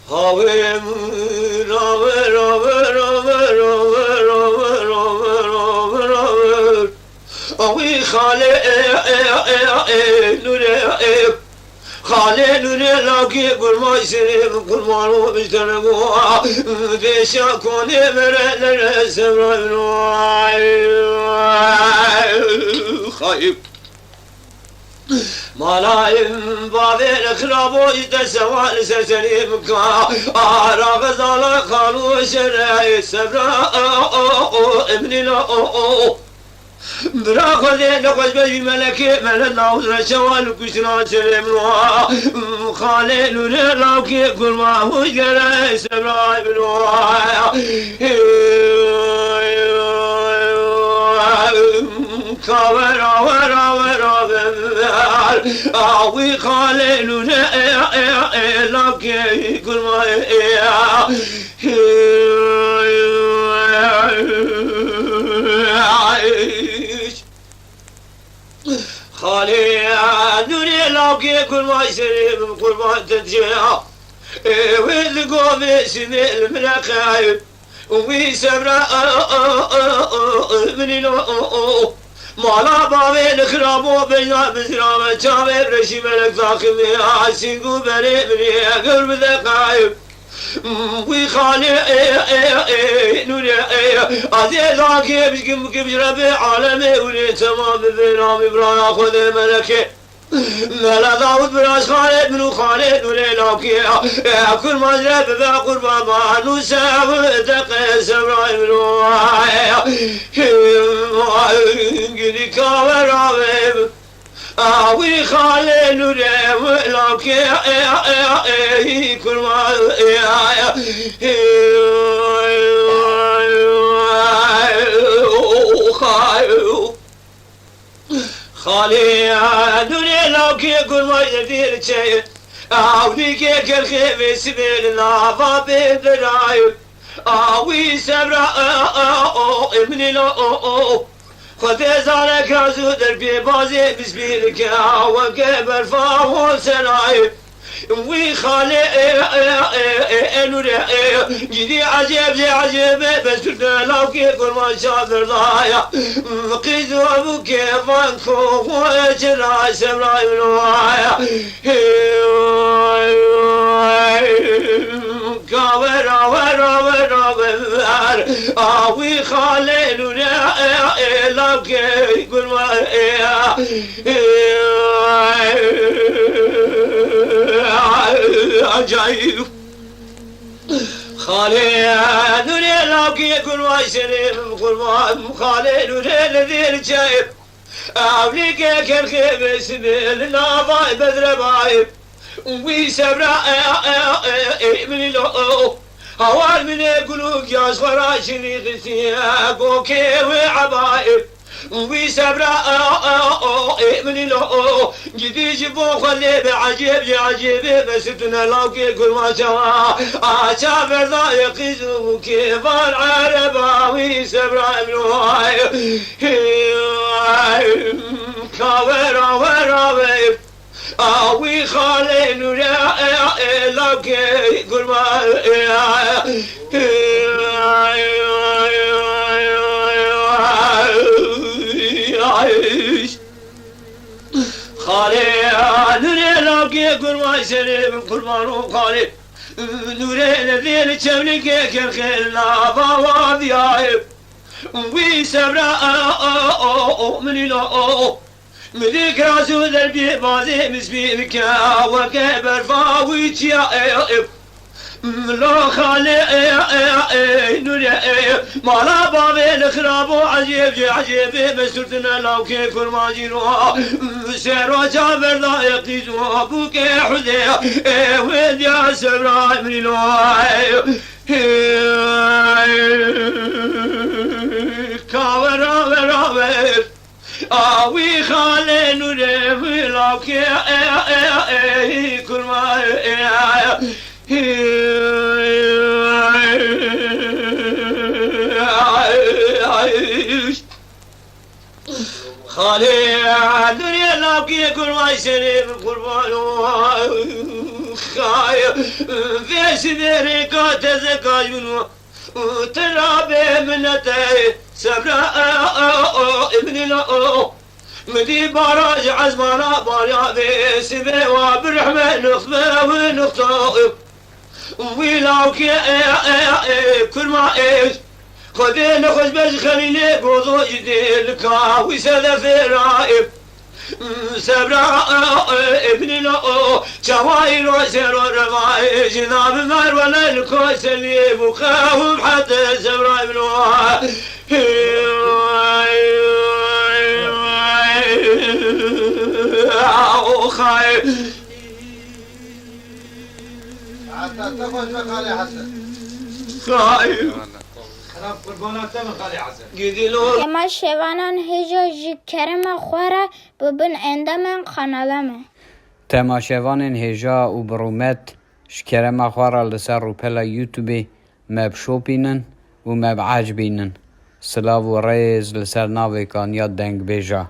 Havim raver raver raver raver raver raver raver raver Avi khale nure khale nure laki kurma isrim kurmanu biştanagu Beşa kone merelere sevravnu Khayip Malayim baver krabo ite seval seselim ka Ara gazala kalu şere sebra emnila Bırak hadi ne koşma bir meleki melen navzra şeval kuşuna çelemnu Khale lune lavki kurma huş gere sebra emnu Kavera vera vera ver Avi khale lune lavki kurma Khale lune lavki kurma serim kurban tedciha Evel gove simil mlakayim Uvi sebra minilo Mala bavel krabo beyna bizrame çave reşi melek zakimi Asingu beni beni gırbide kayıp Uvi khali nuri Aziz akib kim rabbi alemi Uli tamam binam ibrana khude meleke Mela Davud biraz Khaled minu Khaled nure laki Kul mazreb ve kurba manu sevdek sevra minu Gidi kaver avim Avi Khaled nure laki kurma Khali nure lavki kurma yedir çey Avni ke kerke vesibel lava bedray Avi sebra emnilo Khode zare kazu der bi bazi bisbil ke ve keber fa seray Uvi khale nure gidi acep acep besürde lavki kurma şadırlaya Qizu abu kevan ko çera sevra ilaya Kavera vera vera ver Avi khale nure lavki kurma Acayip Khale nure lavki kurma serim kurban Khale nure nedir çayip Avli ke kerke besibel navay bedre bayip Uvi sebra emnilo Haval mine kuluk yazgara şini gisiya Goke ve abayip Uvi sebra emnilo Gidici bu khale be acib acib Mesutuna lavki kurma şava Aça verda yakizu kevar araba Uvi sebra emnilo Kavera vera ver Avi khale nure lavki kurma Khale nure lavki kurma serim kurmanu khale Nure nedir çevlike kerkel lava vadiyayip Uvi sebra minilo Müzik razı der bir bazı misbirke Ve keber faviç ya La khale nure Mala bavel khrabo acib acib Mesurduna lavke kurmaciro Sero caberda yakizu Bu ke hude Ved ya sebra minilo Kavera vera ver Avi khale nure lavki kurma Khale nure lavki kurma serim kurban خايف في سدري كاتزكاي منو ترابي منتي سبرا ابن لا مدي باراج عزمانا باريا في سبي وبرحمة نخبة ونخطائب ويلاو كي كل ما ايش خذين خذ بس خليني قوضو جديد كاوي سادة في رائب سبرا ابن لا شوايل وسير ورماي جناب مار ولا الكوس اللي بخاوم حتى سبرا ابن خايف حتى تفوز بخالي حسن خايف خراب قربانات تم خالي حسن قدلو تما شوانان هجا جی کرم خوره ببن اندامن خانالمه تماشاوان هجا و برومت شکرم خوارا لسر رو پلا یوتیوبی مب شوپینن و مب عجبینن سلاو و ریز لسر ناوی کان یا دنگ بیجا